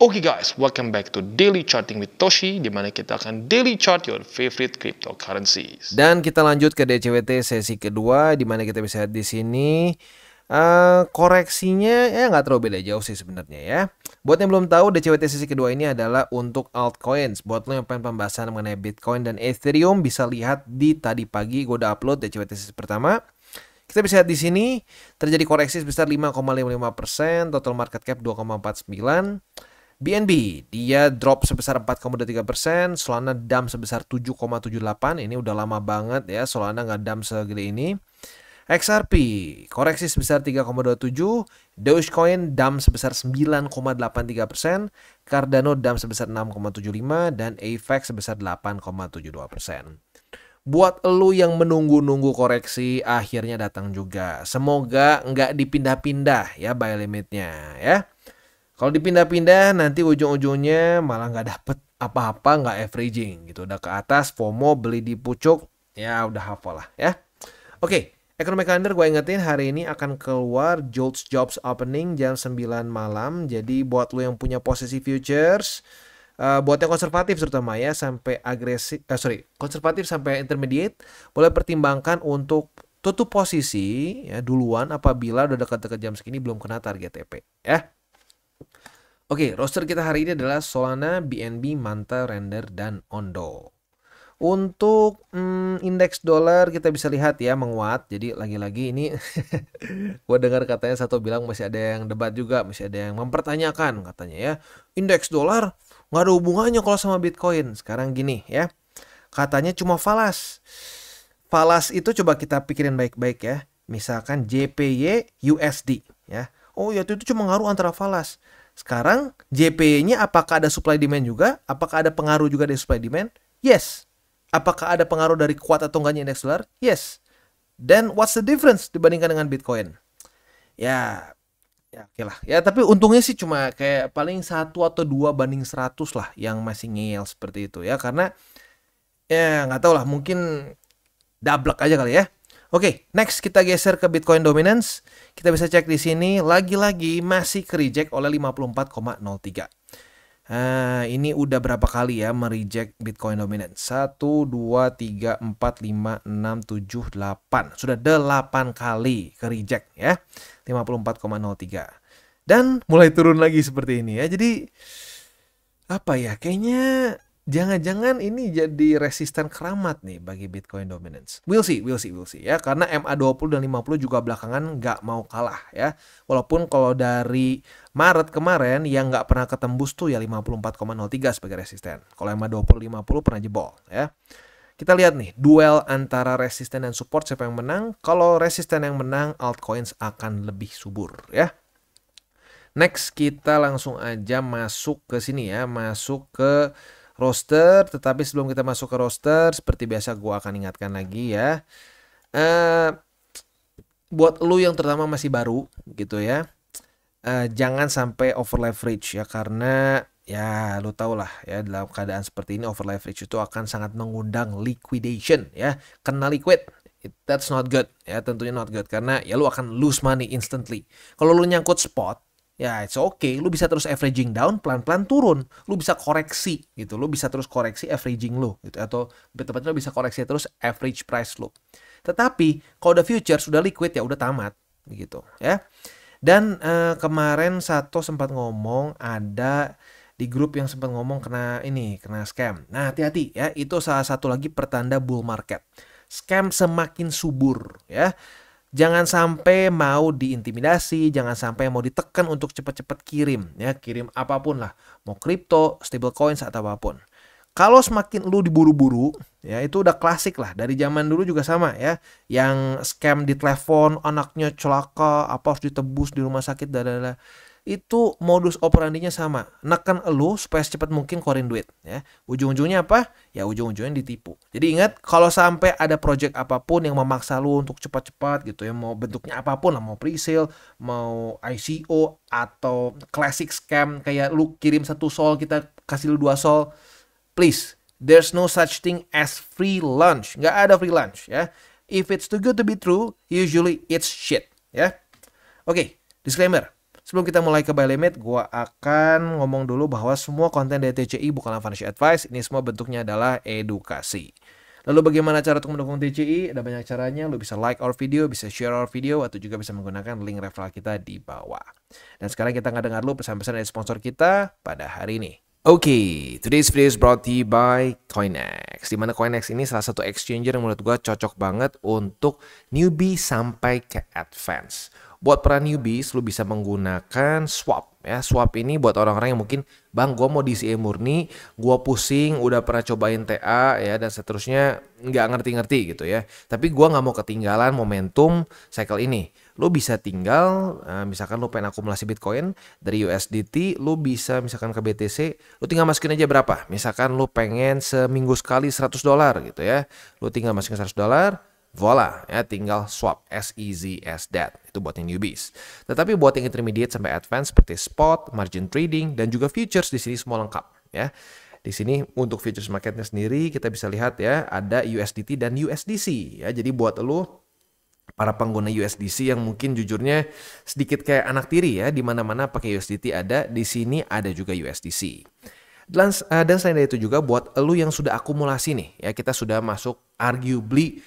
Oke guys, welcome back to Daily Charting with Toshi, di mana kita akan daily chart your favorite cryptocurrencies. Dan kita lanjut ke DCWT sesi kedua, di mana kita bisa lihat di sini koreksinya ya nggak terlalu beda jauh sih sebenarnya ya. Buat yang belum tahu, DCWT sesi kedua ini adalah untuk altcoins. Buat lo yang pengen pembahasan mengenai Bitcoin dan Ethereum, bisa lihat di tadi pagi gue udah upload DCWT sesi pertama. Kita bisa lihat di sini terjadi koreksi sebesar 5,55%, total market cap 2,49%. BNB dia drop sebesar 4,23%, Solana dump sebesar 7,78%. Ini udah lama banget ya Solana nggak dump segede ini. XRP koreksi sebesar 3,27%, Dogecoin dump sebesar 9,83%, Cardano dump sebesar 6,75%, dan AVAX sebesar 8,72%. Buat lu yang menunggu-nunggu koreksi, akhirnya datang juga. Semoga nggak dipindah-pindah ya buy limitnya ya. Kalau dipindah-pindah nanti ujung-ujungnya malah nggak dapet apa-apa, nggak averaging gitu. Udah ke atas, FOMO, beli di pucuk, ya udah hafal lah ya. Oke, Economic Calendar gue ingetin hari ini akan keluar JOLTS Jobs Opening jam 9 malam. Jadi buat lo yang punya posisi futures, buat yang konservatif terutama ya, sampai agresif, konservatif sampai intermediate, boleh pertimbangkan untuk tutup posisi ya duluan apabila udah dekat-dekat jam segini belum kena target TP ya. Oke, roster kita hari ini adalah Solana, BNB, Manta, Render, dan Ondo. Untuk indeks dolar kita bisa lihat ya menguat. Jadi lagi-lagi ini gue dengar katanya satu bilang masih ada yang debat juga, masih ada yang mempertanyakan katanya ya. Indeks dolar nggak ada hubungannya kalau sama Bitcoin. Sekarang gini ya, katanya cuma falas. Falas itu coba kita pikirin baik-baik ya. Misalkan JPY USD ya. Oh ya itu cuma ngaruh antara falas. Sekarang JPY-nya apakah ada supply demand juga? Apakah ada pengaruh juga dari supply demand? Yes. Apakah ada pengaruh dari kuat atau enggaknya indeks dolar? Yes. Then what's the difference dibandingkan dengan Bitcoin? Ya oke lah. Ya tapi untungnya sih cuma kayak paling 1 atau 2 banding 100 lah yang masih ngeyel seperti itu ya. Karena ya nggak tahu lah, mungkin dablek aja kali ya. Oke, next kita geser ke Bitcoin Dominance. Kita bisa cek di sini lagi-lagi masih ke reject oleh 54,03. Ini udah berapa kali ya mereject Bitcoin Dominance? 1, 2, 3, 4, 5, 6, 7, 8. Sudah 8 kali ke reject ya. 54,03. Dan mulai turun lagi seperti ini ya. Jadi apa ya? Kayaknya jangan-jangan ini jadi resisten keramat nih bagi Bitcoin Dominance. We'll see ya. Karena MA20 dan 50 juga belakangan nggak mau kalah ya. Walaupun kalau dari Maret kemarin yang nggak pernah ketembus tuh ya 54,03 sebagai resisten. Kalau MA20 50 pernah jebol ya. Kita lihat nih duel antara resisten dan support, siapa yang menang. Kalau resisten yang menang, altcoins akan lebih subur ya. Next kita langsung aja masuk ke sini ya. Masuk ke roster, tetapi sebelum kita masuk ke roster, seperti biasa gue akan ingatkan lagi ya. Buat lu yang terutama masih baru gitu ya, jangan sampai over leverage ya, karena ya lu tau lah ya dalam keadaan seperti ini over leverage itu akan sangat mengundang liquidation ya, kena liquid. That's not good ya, tentunya not good karena ya lu akan lose money instantly. Kalau lu nyangkut spot, ya it's okay, lu bisa terus averaging down, pelan-pelan turun, lu bisa koreksi gitu, lu bisa terus koreksi averaging lu gitu, atau betul-betul bisa koreksi terus average price lu. Tetapi kalau udah future sudah liquid ya udah tamat gitu ya. Dan kemarin Sato sempat ngomong, ada di grup yang sempat ngomong kena scam. Nah hati-hati ya, itu salah satu lagi pertanda bull market. Scam semakin subur ya. Jangan sampai mau diintimidasi, jangan sampai mau ditekan untuk cepat-cepat kirim ya, kirim apapun lah, mau kripto, stablecoins atau apapun. Kalau semakin lu diburu-buru ya, itu udah klasik lah, dari zaman dulu juga sama ya, yang scam di telepon, anaknya celaka, apa harus ditebus di rumah sakit, dadada. Itu modus operandinya sama, neken elu supaya secepat mungkin keluarin duit ya. Ujung-ujungnya apa? Ya ujung-ujungnya ditipu. Jadi ingat, kalau sampai ada project apapun yang memaksa lu untuk cepat-cepat gitu ya, mau bentuknya apapun lah, mau pre-sale, mau ICO, atau classic scam kayak lu kirim 1 sol kita kasih lu 2 sol, please, there's no such thing as free lunch. Nggak ada free lunch ya. If it's too good to be true, usually it's shit ya. Oke, disclaimer. Sebelum kita mulai ke buy limit, gua akan ngomong dulu bahwa semua konten dari TCI bukanlah financial advice, ini semua bentuknya adalah edukasi. Lalu bagaimana cara untuk mendukung TCI? Ada banyak caranya, lu bisa like our video, bisa share our video, atau juga bisa menggunakan link referral kita di bawah. Dan sekarang kita nggak dengar lu pesan-pesan dari sponsor kita pada hari ini. Oke, today's video is brought to you by Coinex. Dimana Coinex ini salah satu exchanger yang menurut gua cocok banget untuk newbie sampai ke advance. Buat para newbies, lu bisa menggunakan swap. Ya, swap ini buat orang-orang yang mungkin, bang, gue mau DCA murni, gue pusing, udah pernah cobain TA ya dan seterusnya, nggak ngerti-ngerti gitu ya. Tapi gue nggak mau ketinggalan momentum cycle ini. Lu bisa tinggal, misalkan lu pengen akumulasi Bitcoin dari USDT, lu bisa misalkan ke BTC, lu tinggal masukin aja berapa. Misalkan lu pengen seminggu sekali $100 gitu ya, lu tinggal masukin $100. Voila, ya tinggal swap, as easy as that. Itu buat yang newbies. Tetapi buat yang intermediate sampai advance seperti spot, margin trading, dan juga futures di sini semua lengkap ya. Di sini untuk futures marketnya sendiri kita bisa lihat ya, ada USDT dan USDC ya. Jadi buat lu para pengguna USDC yang mungkin jujurnya sedikit kayak anak tiri ya, di mana-mana pakai USDT ada, di sini ada juga USDC. Dan selain dari itu juga buat lu yang sudah akumulasi nih ya, kita sudah masuk arguably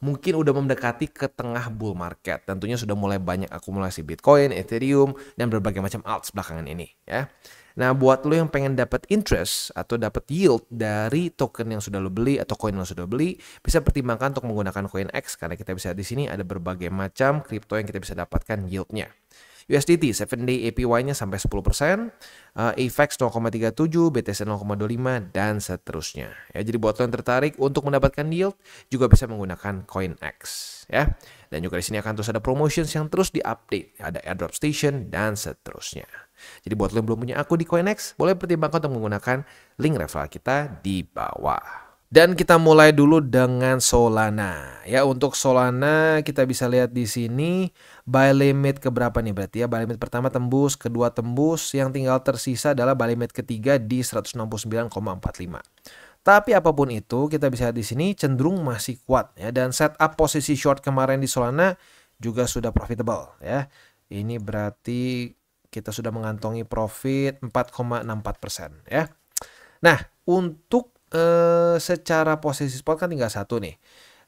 mungkin udah mendekati ke tengah bull market. Tentunya sudah mulai banyak akumulasi Bitcoin, Ethereum, dan berbagai macam alts belakangan ini ya. Nah, buat lo yang pengen dapat interest atau dapat yield dari token yang sudah lo beli atau koin yang sudah beli, bisa pertimbangkan untuk menggunakan Coinex karena kita bisa di sini ada berbagai macam kripto yang kita bisa dapatkan yieldnya. USDT 7-day APY-nya sampai 10%, AVAX 0,37, BTC 0,25, dan seterusnya. Ya, jadi buat lo yang tertarik untuk mendapatkan yield, juga bisa menggunakan Coinex. Ya. Dan juga di sini akan terus ada promotions yang terus diupdate. Ada airdrop station, dan seterusnya. Jadi buat lo yang belum punya akun di Coinex, boleh pertimbangkan untuk menggunakan link referral kita di bawah. Dan kita mulai dulu dengan Solana. Ya, untuk Solana kita bisa lihat di sini buy limit keberapa nih berarti ya. Buy limit pertama tembus, kedua tembus, yang tinggal tersisa adalah buy limit ketiga di 169,45. Tapi apapun itu, kita bisa lihat di sini cenderung masih kuat ya, dan setup posisi short kemarin di Solana juga sudah profitable ya. Ini berarti kita sudah mengantongi profit 4,64% ya. Nah, untuk secara posisi spot kan tinggal satu nih.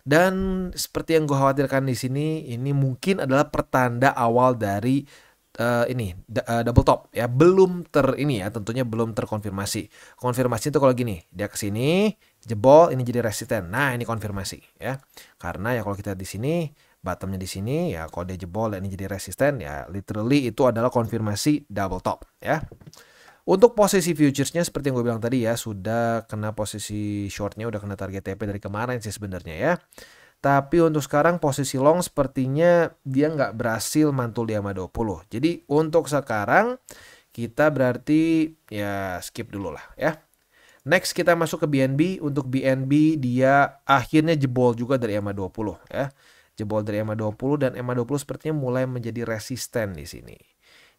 Dan seperti yang gue khawatirkan di sini, ini mungkin adalah pertanda awal dari double top ya. Belum tentunya belum terkonfirmasi. Konfirmasi itu kalau gini, dia ke sini, jebol, ini jadi resisten. Nah, ini konfirmasi ya. Karena ya kalau kita di sini, bottomnya di sini ya, kalau dia jebol dan ini jadi resisten ya, literally itu adalah konfirmasi double top ya. Untuk posisi futuresnya seperti yang gue bilang tadi ya, sudah kena posisi shortnya, udah kena target TP dari kemarin sih sebenarnya ya. Tapi untuk sekarang posisi long sepertinya dia nggak berhasil mantul di EMA 20. Jadi untuk sekarang kita berarti ya skip dulu lah ya. Next kita masuk ke BNB. Untuk BNB dia akhirnya jebol juga dari EMA 20 ya. Jebol dari EMA 20 dan EMA 20 sepertinya mulai menjadi resisten di sini.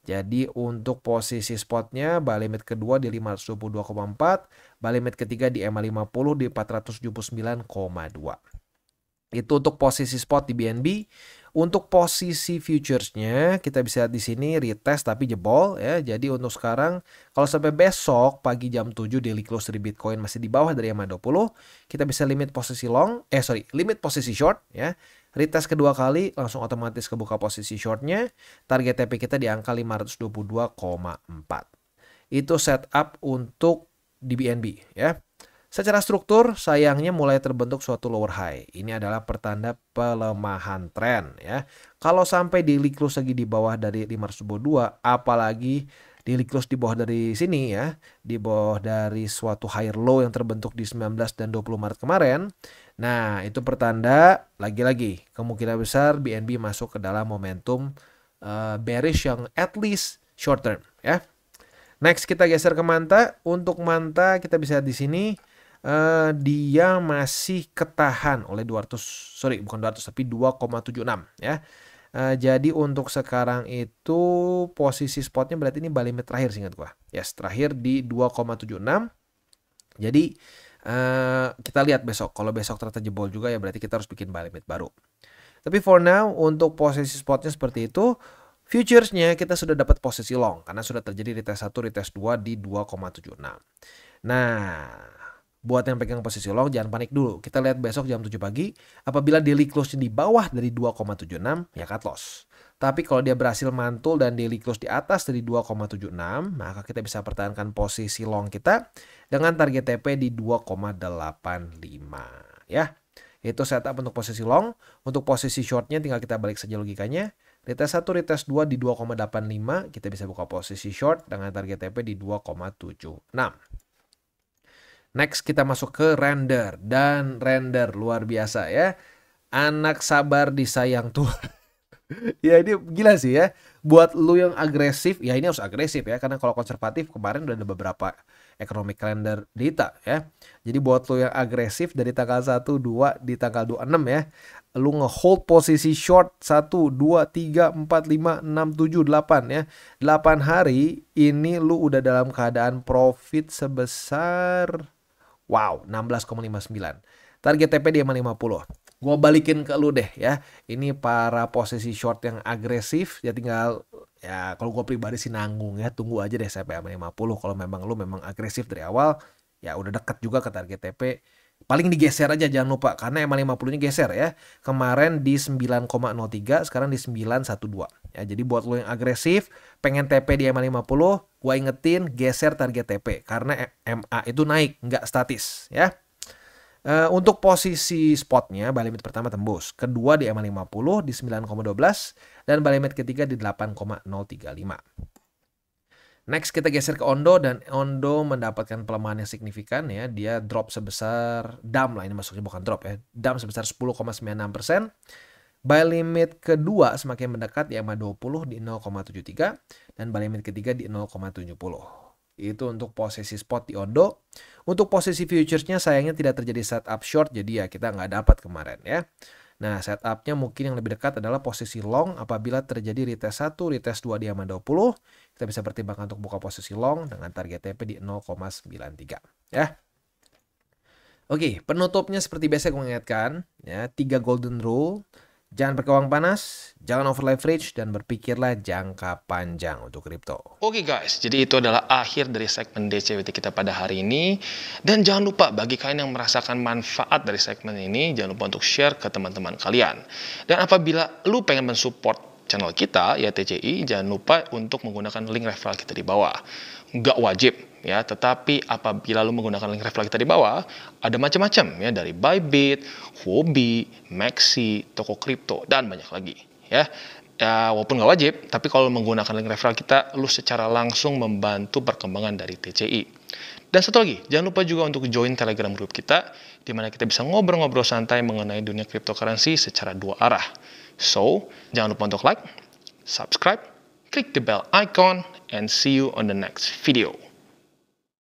Jadi untuk posisi spotnya, buy limit kedua di 522,4, buy limit ketiga di EMA 50 di 479,2. Itu untuk posisi spot di BNB. Untuk posisi futuresnya kita bisa lihat di sini retest tapi jebol ya. Jadi untuk sekarang kalau sampai besok pagi jam 7 daily close dari Bitcoin masih di bawah dari EMA 20, kita bisa limit posisi limit posisi short ya. Retest kedua kali langsung otomatis kebuka posisi shortnya. Target TP kita di angka 522,4. Itu setup untuk di BNB ya. Secara struktur sayangnya mulai terbentuk suatu lower high. Ini adalah pertanda pelemahan tren ya. Kalau sampai daily close lagi di bawah dari 522, apalagi daily close di bawah dari sini ya, di bawah dari suatu higher low yang terbentuk di 19 dan 20 Maret kemarin. Nah, itu pertanda lagi-lagi kemungkinan besar BNB masuk ke dalam momentum bearish yang at least short term ya. Next kita geser ke Manta. Untuk Manta kita bisa lihat di sini dia masih ketahan oleh 2,76 ya. Jadi untuk sekarang itu posisi spotnya berarti ini buy limit terakhir seingat gua. Yes, terakhir di 2,76. Jadi kita lihat besok. Kalau besok ternyata jebol juga ya berarti kita harus bikin buy limit baru. Tapi for now untuk posisi spotnya seperti itu. Futuresnya kita sudah dapat posisi long karena sudah terjadi retest 1, retest 2 di 2,76. Nah, buat yang pegang posisi long jangan panik dulu. Kita lihat besok jam 7 pagi. Apabila daily close di bawah dari 2,76 ya cut loss. Tapi kalau dia berhasil mantul dan daily close di atas dari 2,76, maka kita bisa pertahankan posisi long kita dengan target TP di 2,85 ya. Itu setup untuk posisi long. Untuk posisi shortnya tinggal kita balik saja logikanya. Retest 1, retest 2 di 2,85, kita bisa buka posisi short dengan target TP di 2,76. Next kita masuk ke render. Dan render luar biasa ya. Anak sabar disayang Tuhan. Ya ini gila sih ya. Buat lu yang agresif, ya ini harus agresif ya. Karena kalau konservatif kemarin udah ada beberapa economic calendar data ya. Jadi buat lu yang agresif dari tanggal 1, 2 di tanggal 26 ya. Lu nge-hold posisi short 1, 2, 3, 4, 5, 6, 7, 8 ya. 8 hari ini lu udah dalam keadaan profit sebesar wow 16,59. Target TP di 50. Gua balikin ke lu deh ya. Ini para posisi short yang agresif ya tinggal ya kalau gua pribadi sih nanggung ya. Tunggu aja deh sampai 50 kalau memang lu memang agresif dari awal ya udah deket juga ke target TP. Paling digeser aja jangan lupa karena MA50-nya geser ya. Kemarin di 9,03 sekarang di 912. Ya jadi buat lo yang agresif pengen TP di MA50, gua ingetin geser target TP karena MA itu naik nggak statis ya. Untuk posisi spotnya buy limit pertama tembus, kedua di MA50 di 9,12 dan buy limit ketiga di 8,035. Next kita geser ke Ondo dan Ondo mendapatkan pelemahan yang signifikan ya. Dia drop sebesar DAM lah, ini maksudnya bukan drop ya. DAM sebesar 10,96%. Buy limit kedua semakin mendekat di MA20 di 0,73 dan buy limit ketiga di 0,70. Itu untuk posisi spot di Ondo. Untuk posisi futuresnya sayangnya tidak terjadi setup short jadi ya kita nggak dapat kemarin ya. Nah, setupnya mungkin yang lebih dekat adalah posisi long apabila terjadi retest 1, retest 2 di MA20. Kita bisa pertimbangkan untuk buka posisi long dengan target TP di 0,93 ya. Oke, penutupnya seperti biasa gue mengingatkan ya, 3 golden rule. Jangan pakai uang panas, jangan over leverage, dan berpikirlah jangka panjang untuk kripto. Oke guys, jadi itu adalah akhir dari segmen DCWT kita pada hari ini. Dan jangan lupa bagi kalian yang merasakan manfaat dari segmen ini, jangan lupa untuk share ke teman-teman kalian. Dan apabila lu pengen mensupport channel kita, ya TCI, jangan lupa untuk menggunakan link referral kita di bawah. Nggak wajib ya, tetapi apabila lu menggunakan link referral kita di bawah, ada macam-macam ya, dari Bybit, Huobi, Maxi, toko kripto, dan banyak lagi ya. Ya, walaupun nggak wajib, tapi kalau menggunakan link referral kita, lu secara langsung membantu perkembangan dari TCI. Dan satu lagi, jangan lupa juga untuk join Telegram group kita, di mana kita bisa ngobrol-ngobrol santai mengenai dunia cryptocurrency secara dua arah. So, jangan lupa untuk like, subscribe, click the bell icon, and see you on the next video.